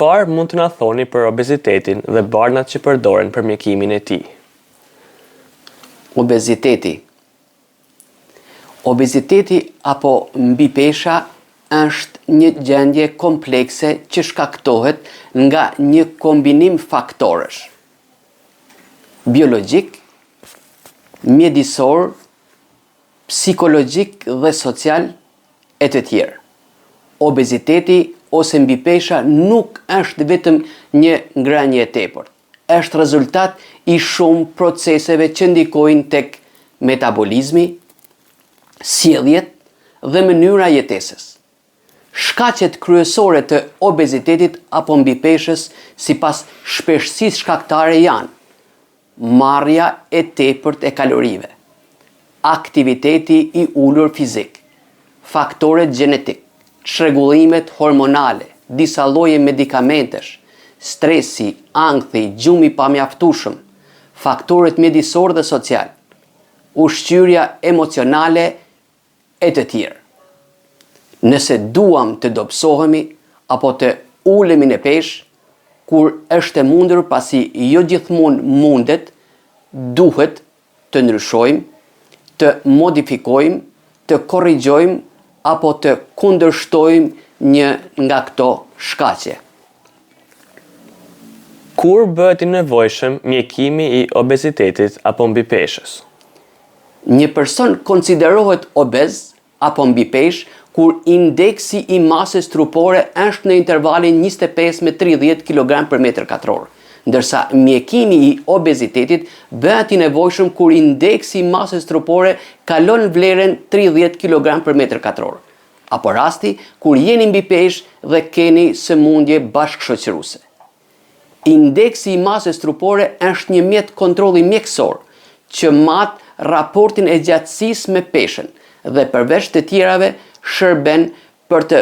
Çfarë mund të na thoni për obezitetin dhe barnat që përdoren për mjekimin e tij? Obeziteti. Obeziteti apo mbipesha është një gjendje komplekse që shkaktohet nga një kombinim faktorësh: biologjik, mjedisor, psikologjik dhe social e të tjerë. Obeziteti ose mbipesha nuk është vetëm një ngrënie e tepërt. Është rezultat i shumë proceseve që ndikojnë tek metabolizmi, sjelljet dhe mënyra jetesës. Shkaqet kryesore të obezitetit apo mbipeshës sipas shpeshësisë shkaktare janë: marrja e tepërt e kalorive, aktiviteti i ulur fizik, faktorët gjenetik, çrregullimet hormonale, disa lloje medikamentesh, stresi, ankthi, gjumi i pamjaftueshëm, faktorët mjedisor dhe social, ushqyerja emocionale e të tjerë. Nëse duam të dobësohemi apo të ulemi në peshë, kur është e mundur pasi jo gjithmonë mundet, duhet të ndryshojmë, të modifikojmë, të korrigjojmë apo të kundërshtojmë një nga këto shkaqe. Kur bëhet i nevojshëm mjekimi i obezitetit apo mbipeshës? Një person konsiderohet obez apo mbipesh kur indeksi i masës trupore është në intervalin 25 me 30 kg për metër katror, ndërsa mjekimi i obezitetit bëhet i nevojshëm kur indeksi i masës trupore kalon vlerën 30 kg për metër katror, apo rasti kur jeni mbipesh dhe keni sëmundje bashkëshoqëruese. Indeksi i masës trupore është një mjet kontrolli mjekësor që mat raportin e gjatësisë me peshën dhe përveç të tjerave shërben për të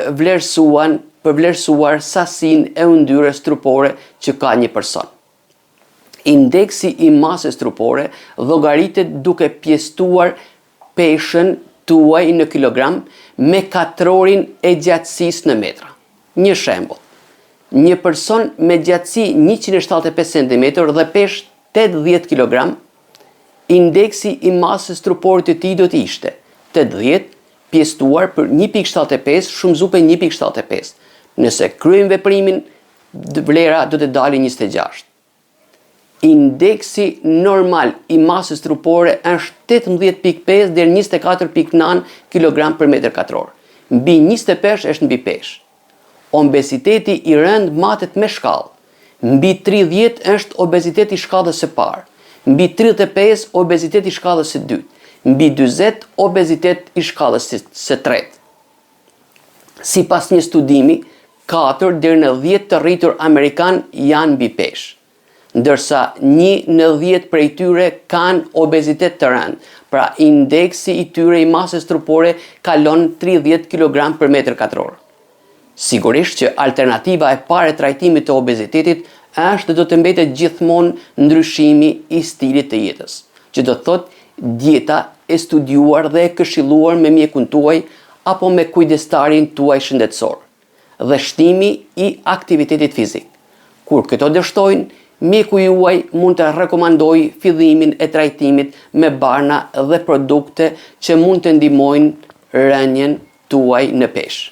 vlerësuar sasinë e yndyrës trupore që ka një person. Indeksi i masës trupore llogaritet duke pjesëtuar peshën tuaj në kilogram me katrorin e gjatësisë në metra. Një shembull: një person me gjatësi 175 cm dhe peshë 80 kg, indeksi i masës trupore të tij do të ishte 80 pjesëtuar për 1.75 shumëzuar 1.75. Nëse kryejmë veprimin, vlera do të dalë 26. Indeksi normal i masës trupore është 18.5 deri 24.9 kg për metër katror. Mbi 25 është mbipesh. Obeziteti i rënd matet me shkallë. Mbi 30 është obeziteti i shkallës së parë. Mbi 35 obeziteti i shkallës së dytë. Mbi 40 obezitet i shkallës së tretë. Sipas një studimi, 4 deri në 10 të rritur amerikan janë mbipesh, ndërsa 1 në 10 prej tyre kanë obezitet të rënd, pra indeksi i tyre i masës trupore kalon 30 kg për metër katror. Sigurisht që alternativa e parë e trajtimit të obezitetit është do të mbetet gjithmonë ndryshimi i stilit të jetës, që do të thotë dieta e studiuar dhe e këshilluar me mjekun tuaj apo me kujdestarin tuaj shëndetësor, dhe shtimi i aktivitetit fizik. Kur këto dështojnë, mjeku juaj mund të rekomandojë fillimin e trajtimit me barna dhe produkte që mund të ndihmojnë rënien tuaj në peshë.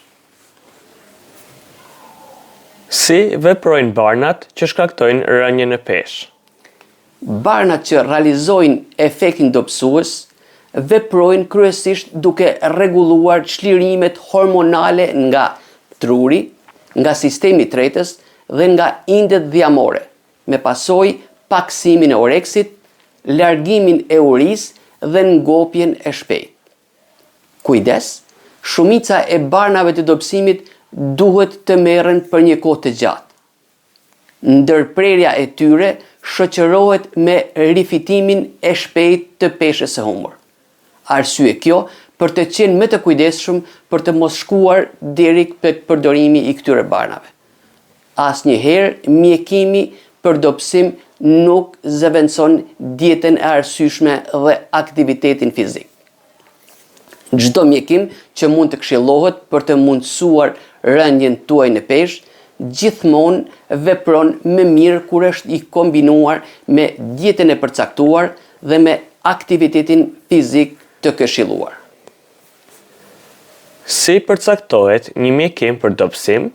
Si veprojnë barnat që shkaktojnë rënien në peshë? Barnat që realizojnë efektin dobësues veprojnë kryesisht duke rregulluar çlirimet hormonale nga truri, nga sistemi i tretës dhe nga indet dhjamore, me pasojë paksimin e oreksit, largimin e urisë dhe ngopjen e shpejtë. Kujdes, shumica e barnave të dobësimit duhet të merren për një kohë të gjatë. Ndërprerja e tyre shoqërohet me rifitimin e shpejtë të peshës së humbur. Arsye kjo për të qenë më të kujdesshëm për të mos shkuar deri tek përdorimi i këtyre barnave. Asnjëherë mjekimi për dobësim nuk zëvendëson dietën e arsyeshme dhe aktivitetin fizik. Çdo mjekim që mund të këshillohet për të mundësuar rënien tuaj në peshë gjithmonë vepron më mirë kur është i kombinuar me dietën e përcaktuar dhe me aktivitetin fizik të këshilluar. Si përcaktohet një mjekim për dobësim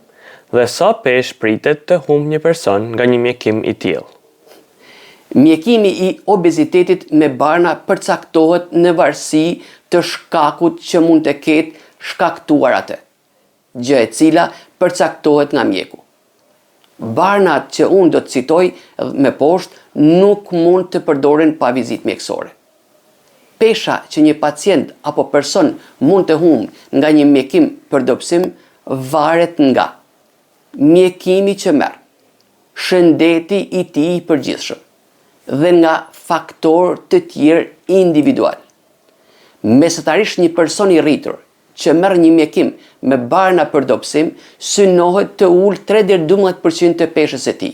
dhe sa peshë pritet të humbë një person nga një mjekim i tillë? Mjekimi i obezitetit me barna përcaktohet në varësi të shkakut që mund të ketë shkaktuar atë, gjë e cila përcaktohet nga mjeku. Barnat që unë do të citoj me poshtë nuk mund të përdoren pa vizitë mjekësore. Pesha që një pacient apo person mund të humbë nga një mjekim për dobësim varet nga mjekimi që merr, shëndeti i tij i përgjithshëm dhe nga faktorë të tjerë individual. Mesatarisht një person i rritur që merr një mjekim me barna për dobësim synohet të ulë 3 deri 12% të peshës së tij.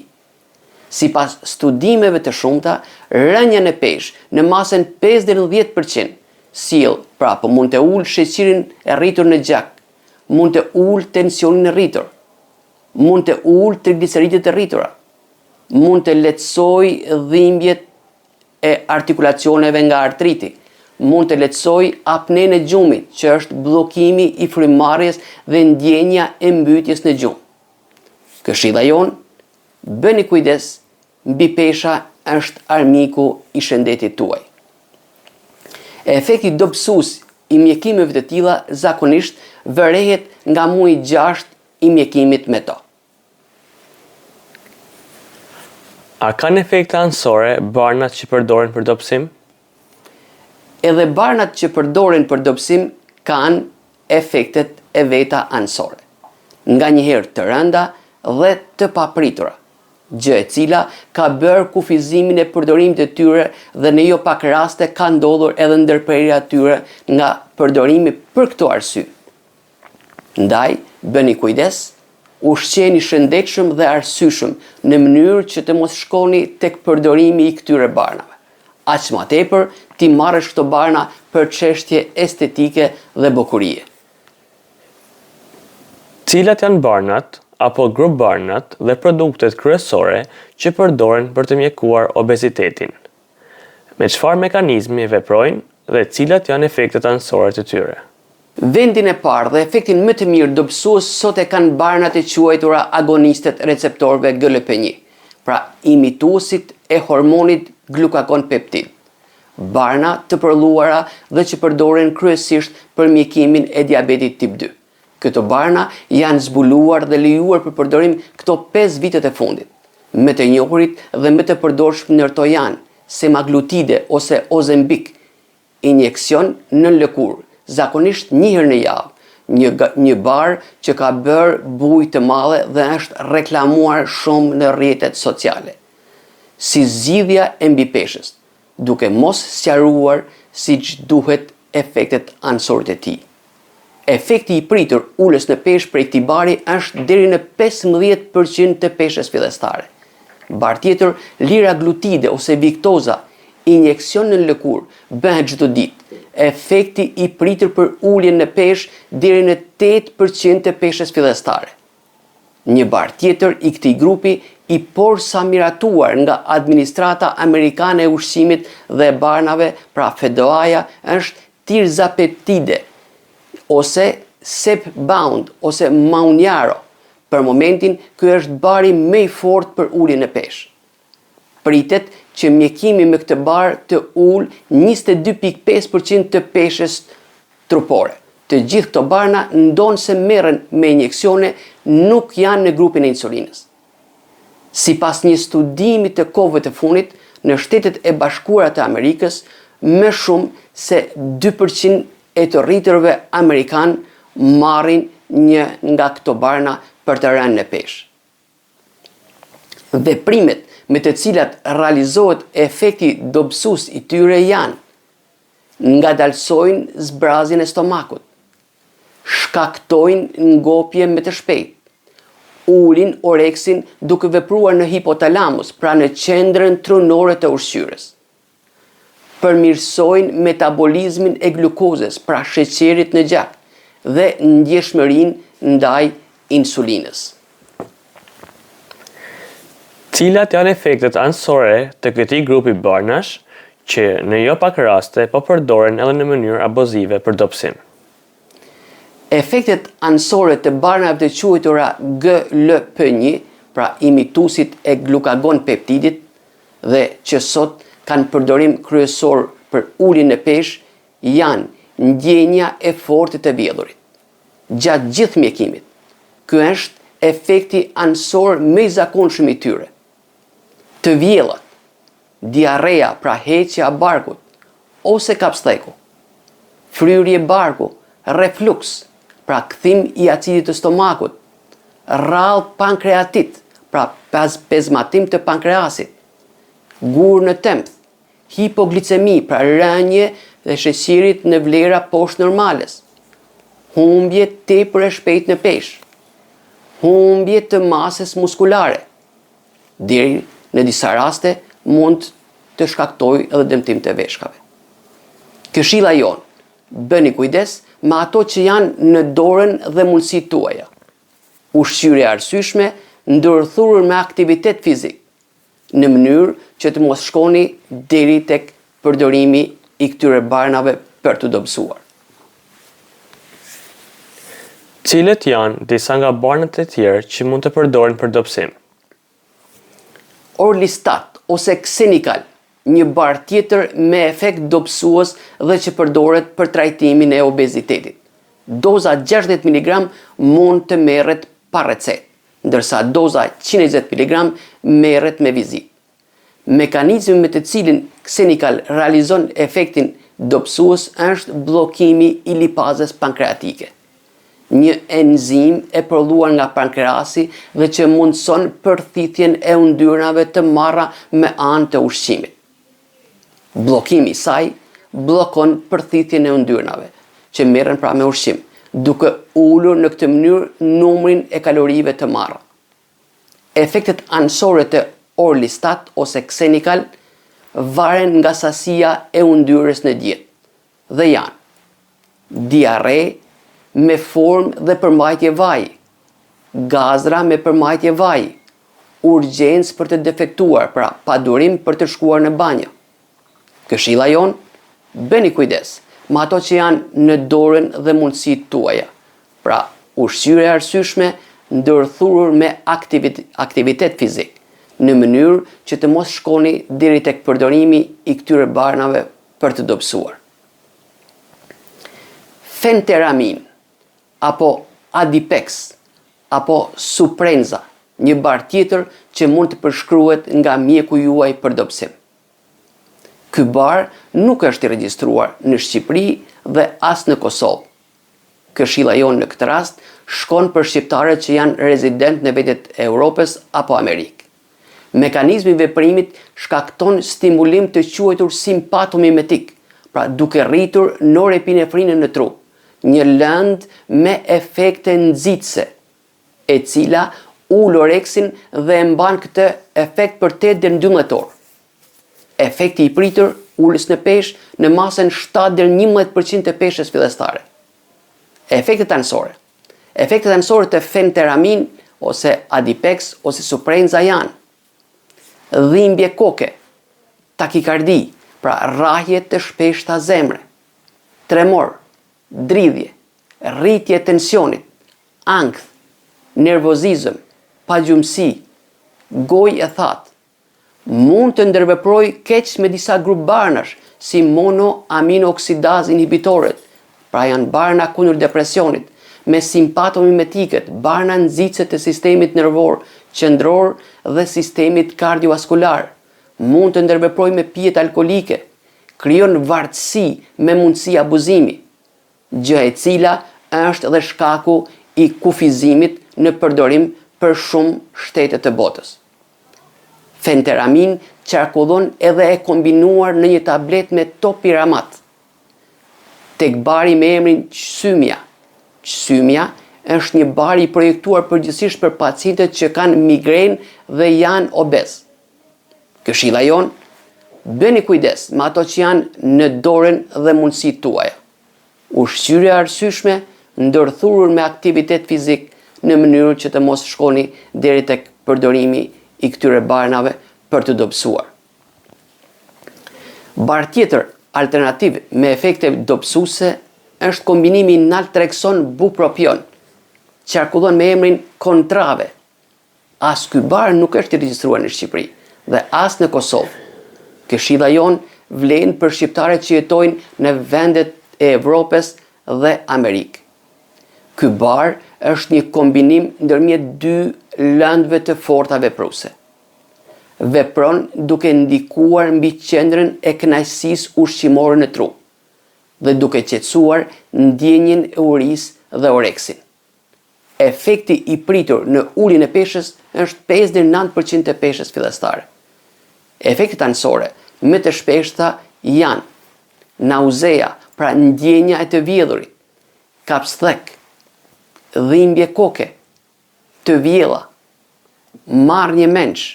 Sipas studimeve të shumta, rënja në peshë në masën 5 deri 10% sill, po mund të ulë sheqerin e rritur në gjak, mund të ulë tensionin e rritur, mund të ulë trigliceridet e rritura, mund të lehtësoj dhimbjet e artikulacioneve nga artriti, mund të lehtësoj apnen e gjumit, që është bllokimi i frymëmarrjes dhe ndjenja e mbytjes në gjumë. Këshilla jon, bëni kujdes, mbi pesha është armiku i shëndetit tuaj. Efekti dobësues i mjekimeve të tilla zakonisht vërehet nga muaji 6 i mjekimit me to. A kanë efekte anësore barnat që përdoren për dobësim? Edhe barnat që përdoren për dobësim kanë efektet e veta anësore, nga njëherë të rënda dhe të papritura, gjë e cila ka bërë kufizimin e përdorimit të tyre dhe në jo pak raste ka ndodhur edhe ndërprerja tyre nga përdorimi për këto arsye. Ndaj, bëni kujdes, ushqeni shëndetshëm dhe arsyeshëm në mënyrë që të mos shkoni tek përdorimi i këtyre barnave. Aq më tepër ti marrësh këto barna për çështje estetike dhe bukurie. Cilat janë barnat apo grup barnat dhe produktet kryesore që përdoren për të mjekuar obezitetin? Me çfarë mekanizmi veprojnë dhe cilat janë efektet anësore të tyre? Vendin e parë dhe efektin më të mirë dobësues sot e kanë barnat e quajtura agonistet receptorëve GLP1, pra imituesit e hormonit glukagon peptid. Barna të përlluara dhe që përdoren kryesisht për mjekimin e diabetit tip 2. Këto barna janë zbuluar dhe lejuar për përdorim këto 5 vitet e fundit. Me të njohurit dhe me të përdorshëm nërtojan, semaglutide ose ozembik, injeksion në lëkurë, zakonisht 1 herë në javë, një barë që ka bërë bujë të madhe dhe është reklamuar shumë në rrjetet sociale. Si zgjidhja e mbipeshës, duke mos sqaruar siç duhet efektet anësorë të tij. Efekti i pritur ulës në peshë prej këtij bari është deri në 15% të peshës fillestare. Bar tjetër, liraglutide ose viktoza, injeksion në lëkurë, bëhet çdo ditë. Efekti i pritur për uljen në peshë deri në 8% të peshës fillestare. Një bar tjetër i këtij grupi i porsa miratuar nga Administrata Amerikane e Ushqimit dhe Barnave, pra FDA-ja, është tirzapeptide ose Zepbound ose Mounjaro. Për momentin, ky është bari më i fortë për uljen në peshë. Pritet që mjekimi me këtë bar të ul 22.5% të peshës trupore. Të gjithë këto barna ndonë se merren me injeksione nuk janë në grupin e insulinës. Sipas një studimi të kohëve të fundit, në Shtetet e Bashkuara të Amerikës, më shumë se 2% e të rritërve amerikan marrin një nga këto barna për të rënë në peshë. Veprimet me të cilat realizohet efekti dobësues i tyre janë: ngadalsojnë zbrazjen e stomakut, shkaktojnë ngopje me të shpejtë, ulin oreksin duke vepruar në hipotalamus, pra në qendrën trunore të ushqyerjes. Përmirësojnë metabolizmin e glukozës, pra sheqerit në gjak, dhe ndjeshmërinë ndaj insulinës. Cilat janë efektet anësore të këtij grupi barnash që në jo pak raste po përdoren edhe në mënyrë abuzive për dobësim? Efektet anësore të barnave të quajtura GLP1, pra imituesit e glukagon peptidit, dhe që sot kanë përdorim kryesor për uljen e peshë, janë ndjenja e fortë të vjedhurit. Gjatë gjithë mjekimit, ky është efekti anësor më i zakonshëm i tyre. Të vjellat, diarrea, pra heqja e barkut, ose kapstheku, fryrje barku, refluks, pra kthim i acidit të stomakut, rrallë pankreatit, pra pezmatim të pankreasit, gur në tempë, hipoglicemi, pra rënje dhe sheqerit në vlera poshtë normales, humbje tepër e shpejtë në peshë, humbje të masës muskulare, deri në disa raste mund të shkaktojë edhe dëmtim të veshkave. Këshilla jonë, bëni kujdes me ato që janë në dorën dhe mundësitë tuaja. Ushqyerje e arsyeshme, ndërthurur me aktivitet fizik, në mënyrë që të mos shkoni deri tek përdorimi i këtyre barnave për të dobësuar. Cilët janë disa nga barnat e tjerë që mund të përdoren për dobësim? Orlistat ose Xenical, një barë tjetër me efekt dobësues dhe që përdoret për trajtimin e obezitetit. Doza 60 mg mund të merret pa recetë, ndërsa doza 120 mg merret me vizitë. Mekanizmi me të cilin Xenical realizon efektin dobësues është bllokimi i lipazes pankreatike, një enzim e prodhuar nga pankreasi dhe që mundson përthithjen e yndyrnave të marra me anë të ushqimit. Bllokimi i saj bllokon përthithjen e yndyrnave që merren pra me ushqim, duke ulur në këtë mënyrë numrin e kalorive të marra. Efektet anësore të Orlistat ose Xenical varen nga sasia e yndyrës në dietë dhe janë diare me formë dhe përmbajtje vaji, gazra me përmbajtje vaji, urgjencë për të defektuar, pra pa durim për të shkuar në banjë. Këshilla jonë, bëni kujdes me ato që janë në dorën dhe mundësitë tuaja, pra ushqyerje e arsyeshme ndërthurur me aktivitet fizik, në mënyrë që të mos shkoni deri tek përdorimi i këtyre barnave për të dobësuar. Fenteramin, apo Adipex, apo Suprenza, një barë tjetër që mund të përshkruhet nga mjeku juaj për dobësim. Ky bar nuk është i regjistruar në Shqipëri dhe as në Kosovë. Këshilla jonë në këtë rast shkon për shqiptarët që janë rezident në vendet e Europës apo Amerikë. Mekanizmi i veprimit shkakton stimulim të quajtur simpatomimetik, pra duke rritur norepinefrinën në trup, një lëndë me efekte nxitëse, e cila ul oreksin dhe e mban këtë efekt për 8 deri në 12 orë. Efekti i pritur ulës në peshë në masën 7 deri në 11% të peshës fillestare. Efektet anësore. Efektet anësore të fenteramin ose Adipex ose Suprenza janë dhimbje koke, takikardi, pra rrahje të shpeshta zemre, tremor, dridhje, rritje e tensionit, ankth, nervozizëm, pagjumësi, gojë e thatë. Mund të ndërveprojë keq me disa grup barnash si monoaminooksidaz inhibitoret, pra janë barna kundër depresionit, me simpatomimetikët, barna nxitëse të sistemit nervor, qendror dhe sistemit kardiovaskular. Mund të ndërveprojë me pijet alkolike, krijon vartësi me mundësi abuzimi, gjë e cila është edhe shkaku i kufizimit në përdorim për shumë shtete të botës. Fenteramin qarkullon edhe e kombinuar në një tablet me topiramat. Tek bari me emrin Qsymia. Qsymia është një bar i projektuar përgjithsisht për pacientët që kanë migrenë dhe janë obez. Këshilla jonë, bëni kujdes me ato që janë në dorën dhe mundësitë tuaja. Ushqyerje e arsyeshme ndërthurur me aktivitet fizik në mënyrë që të mos shkoni deri tek përdorimi i këtyre barnave për të dobësuar. Bar tjetër alternativ me efekte dobësuese është kombinimi naltrekson bupropion, qarkullon me emrin Kontrave. As ky bar nuk është i regjistruar në Shqipëri dhe as në Kosovë. Këshilla jonë vlen për shqiptarët që jetojnë në vendet e Evropës dhe Amerikë. Ky bar është një kombinim ndërmjet dy lëndëve të forta vepruese. Vepron duke ndikuar mbi qendrën e kënaqësisë ushqimore në tru dhe duke qetësuar ndjenjen e urisë dhe oreksin. Efekti i pritur në uljen e peshës është 5-9% të peshës fillestare. Efektet anësore më të shpeshta janë nauzea, pra ndjenja e të vjedhurit, kapsthek, dhimbje koke, të vjella, marrje menç,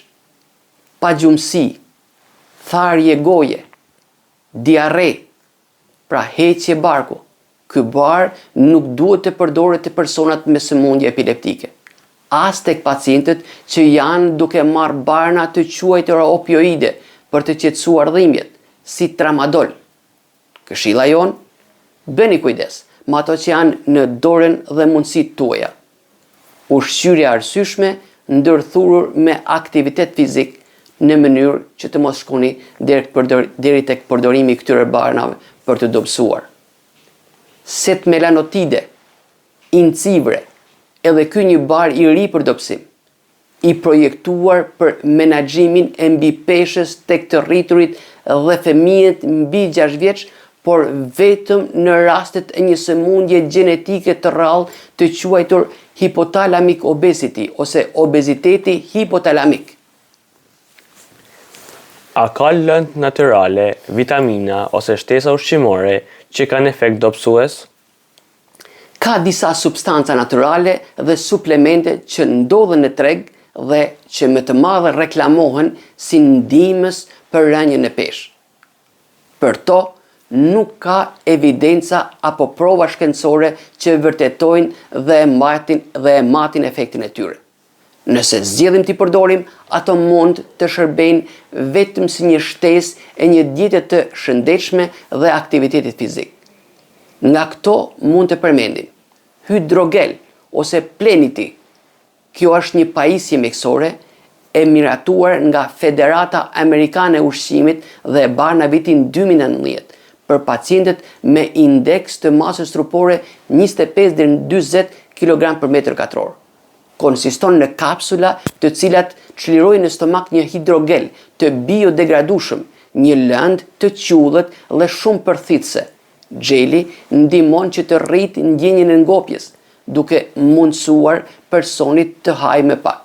pagjumësi, tharje goje, diarre, pra heqje barku. Ky bar nuk duhet të përdoret te personat me sëmundje epileptike, as tek pacientët që janë duke marrë barna të quajtura opioide për të qetësuar dhimbjet, si tramadol. Këshilla jonë, bëni kujdes me ato që janë në dorën dhe mundësitë tuaja. Ushqyerja arsyeshme ndërthurur me aktivitet fizik në mënyrë që të mos shkoni deri tek përdorimi i këtyre barnave për të dobësuar. Set melanotide, incivre, edhe ky një bar i ri për dobësim, i projektuar për menaxhimin e mbipeshës tek të rriturit dhe fëmijët mbi 6 vjeç, por vetëm në rastet e një sëmundje gjenetike të rrallë të quajtur hypothalamic obesity ose obeziteti hipotalamik. A ka lëndë natyrale, vitamina ose shtesa ushqimore që kanë efekt dobësues? Ka disa substanca natyrale dhe suplemente që ndodhen në treg dhe që më të madhe reklamohen si ndihmës për rënien e peshë. Për to, nuk ka evidenca apo prova shkencore që vërtetojnë dhe e matin efektin e tyre. Nëse zgjedhim t'i përdorim, ato mund të shërbejnë vetëm si një shtesë e një diete të shëndetshme dhe aktivitetit fizik. Nga këto mund të përmendim hydrogel ose plenity. Kjo është një pajisje mjekësore e miratuar nga Federata Amerikane e Ushqimit dhe e barë në vitin 2019 për pacientët me indeks të masës trupore 25-40 kg/m2. Konsiston në kapsula të cilat çlirojnë në stomak një hidrogel të biodegradueshëm, një lëndë të qullët dhe shumë përthitëse. Gjeli ndihmon që të rritë ndjenjen e ngopjes, duke mundësuar personit të hajë më pak.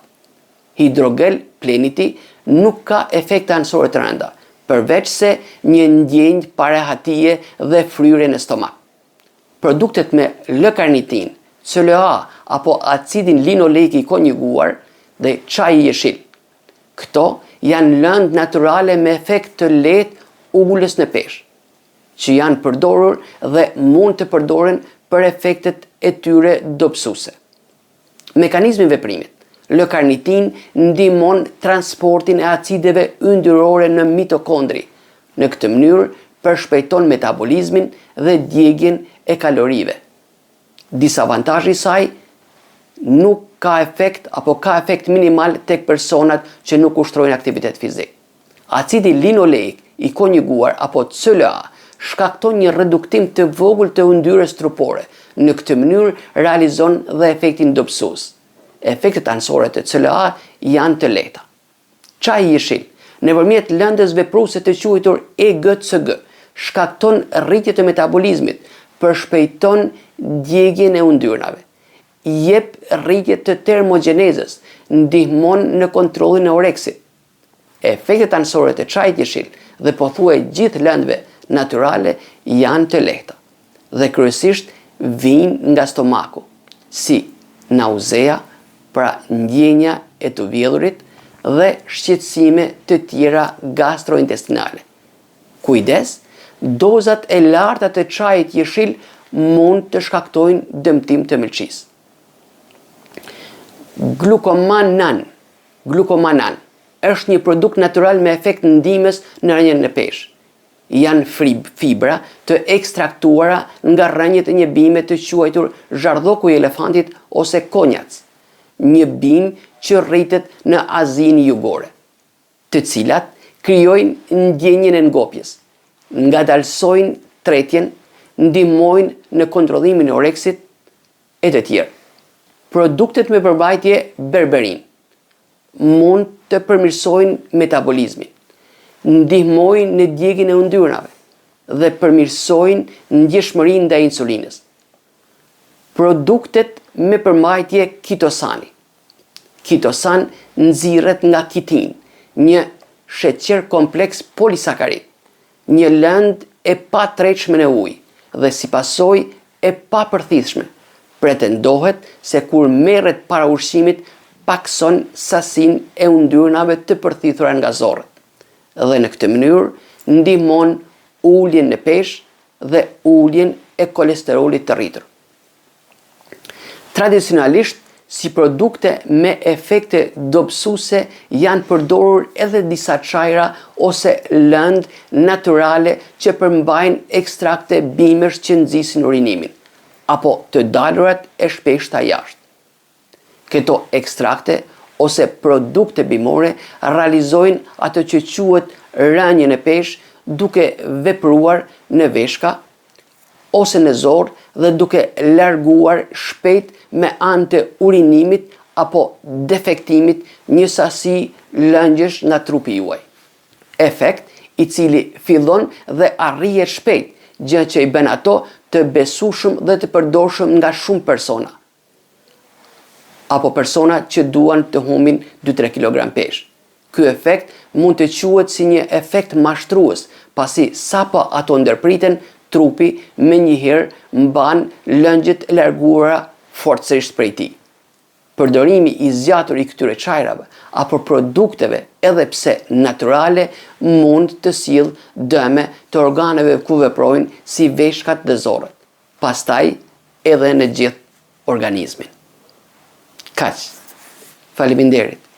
Hidrogel plenity nuk ka efekte anësore të rënda, përveç se një ndjenjë parehatie dhe fryerje në stomak. Produktet me L-karnitin, CLA apo acidin linoleik i konjuguar dhe çaji jeshil. Këto janë lëndë natyrale me efekt të lehtë ulës në peshë, që janë përdorur dhe mund të përdoren për efektet e tyre dobësuese. Mekanizmi i veprimit. L-karnitin ndihmon transportin e acideve yndyrore në mitokondri. Në këtë mënyrë përshpejton metabolizmin dhe djegjen e kalorive. Disavantazhi i saj nuk ka efekt apo ka efekt minimal tek personat që nuk ushtrojnë aktivitet fizik. Acidi linoleik i konjuguar apo CLA shkakton një reduktim të vogël të yndyrës trupore. Në këtë mënyrë realizon dhe efektin dobësues. Efektet anësore të CLA janë të lehta. Çaji jeshil, nëpërmjet lëndës vepruese të quajtur EGCG, shkakton rritje të metabolizmit, përshpejton djegjen e yndyrnave, jep rritje të termogjenezës, ndihmon në kontrollin e oreksit. Efektet anësore të çajit jeshil dhe pothuaj gjithë lëndëve natyrale janë të lehta dhe kryesisht vijnë nga stomaku, si nauzea, pra ndjenja e të vjedhurit dhe shqetësime të tjera gastrointestinale. Kujdes, dozat e larta të çajit jeshil mund të shkaktojnë dëmtim të mëlçisë. Glukomanan është një produkt natural me efekt ndihmës në rënien e peshë. Janë fibra të ekstraktuara nga rrënjët e një bime të quajtur zhardhoku i elefantit ose konjac, një bimë që rritet në Azinë Jugore, të cilat krijojnë ndjenjën e ngopjes, ngadalsojnë tretjen, ndihmojnë në kontrollimin e oreksit e të tjerë. Produktet me përmbajtje berberin mund të përmirësojnë metabolizmin, ndihmojnë në djegjen e yndyrnave dhe përmirësojnë ndjeshmërinë ndaj insulinës. Produktet me përmbajtje kitosani. Kitosan nxirret nga kitin, një sheqer kompleks polisakarid, një lëndë e patërheqshme në ujë dhe si pasojë e papërthithshme. Pretendohet se kur merret para ushqimit pakson sasinë e yndyrnave të përthithura nga zorët dhe në këtë mënyrë ndihmon uljen në peshë dhe uljen e kolesterolit të rritur. Tradicionalisht, si produkte me efekte dobësuese janë përdorur edhe disa çajra ose lëndë natyrale që përmbajnë ekstrakte bimesh që nxisin urinimin, apo të dalurat e shpeshta jashtë. Këto ekstrakte ose produkte bimore realizojnë atë që quhet rënien e peshë duke vepruar në veshka ose në zorë dhe duke larguar shpejt me anë të urinimit apo defektimit një sasi lëngjesh nga trupi juaj. Efekt i cili fillon dhe arrihet shpejt, gjë që i bën ato të besueshëm dhe të përdorshëm nga shumë persona, apo persona që duan të humbin 2-3 kg peshë. Ky efekt mund të quhet si një efekt mashtrues, pasi sapo ato ndërpriten, trupi me njëherë mban lëngjet e larguara forcërisht prej tij. Përdorimi i zgjatur i këtyre çajrave apo produkteve, edhe pse natyrale, mund të sjellë dëme të organeve ku veprojnë si veshkat dhe zorët, pastaj edhe në gjithë organizmin. Kaq. Faleminderit.